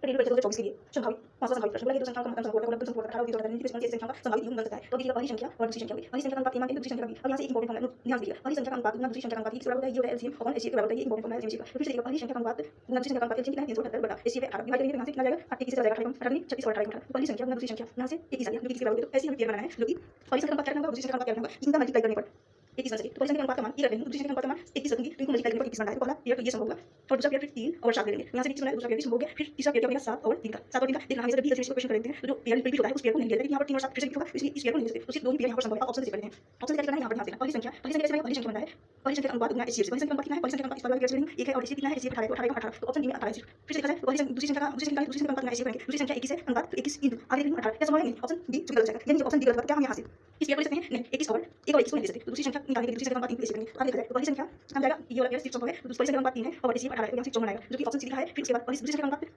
Daily परीक्षा 2024 के लिए संभावित 5 संभावित प्रश्न संख्या का मतलब संख्या 18 संख्या का संभावित योग बन सकता है। तो देखिएगा पहली संख्या और दूसरी संख्या हुई, पहली संख्या का अनुपात 3 मानते हैं, दूसरी संख्या का भी। अब यहाँ से एक इंपॉर्टेंट फॉर्मूला ध्यान दीजिएगा, पहली संख्या का अनुपात गुना दूसरी संख्या का अनुपात किसके बराबर होता है, ये होता है एलसीएम अपॉन एचसीएफ के बराबर होता है, ये इंपॉर्टेंट फॉर्मूला है समझिएगा। फिर से देखिएगा पहली संख्या का अनुपात गुना दूसरी संख्या का अनुपात एलसीएम कितना है 378 बटा एचसीएफ 18 डिवाइड करेंगे तो यहाँ से कितना जाएगा 21 से जाएगा 18 36 और 18 पहली संख्या गुना दूसरी संख्या यहाँ से 21 आ गया जो कि किसके बराबर है, तो ऐसे हमें क्लियर बनाना है जो कि पहली संख्या का अनुपात क्या रखना होगा, दूसरी संख्या का अनुपात क्या रखना होगा, इनका मल्टीप्लाई करने पर 21 बन सके। तो पहली संख्या का अनुपात का मान ये रखेंगे, दूसरी संख्या का अनुपात का मान 21 रखेंगे, तो इनको मल्टीप्लाई करने पर 21 बनता है। तो पहला पेयर तो ये संभव होगा और दूसरा पेयर फिर 3 और 7 ले लेंगे, यहाँ से 21 बना है, दूसरा पेयर भी संभव हो गया, फिर तीसरा पेयर क्या बनेगा 7 और 3 का 7 और 3 का। देखना हमें जब भी इस क्वेश्चन करेंगे तो जो पेयर रिपीट होता है उस पेयर को नहीं लेते, यहाँ पर 3 और 7 फिर से रिपीट होगा, इसलिए इस पेयर को नहीं लेते, तो सिर्फ दो ही पेयर यहाँ पर संभव है। ऑप्शन से कर लेते हैं, ऑप्शन से क्या करना है, यहाँ पर ध्यान देना पहली संख्या कैसे बनेगा, पहली संख्या बनता है पहली संख्या का अनुपात गुना एचसीएफ, पहली संख्या का अनुपात कितना है, पहली संख्या का अनुपात इस वाला कैसे लेंगे 1 है और एचसीएफ कितना है, एचसीएफ 18 का 18 तो ऑप्शन बी में 18 है। फिर से देखा जाए तो पहली दूसरी संख्या का अनुपात गुना एचसीएफ करेंगे, दूसरी संख्या 21 है अनुपात तो 21 इंटू आगे 18 क्या संभव है, ऑप्शन बी चुन गलत जाएगा, यानी ऑप्शन डी गलत। क्या हम यहाँ से इस पेयर को ले सकते हैं नहीं 21 और 21 को नहीं ले सकते, तो दूसरी संख्या निकालने के लिए दूसरी संख्या का अनुपात 3 को ले सकते हैं। तो आगे देखा जाए तो पहली संख्या हम जाएगा ये वाला पेयर सिर्फ संभव है, तो पहली संख्या का अनुपात 3 है और एचसीएफ 18 है, तो यहाँ से 4 बनाएगा जो कि ऑप्शन सी लिखा है। फिर उसके बाद दूसरी संख्या का अनुपात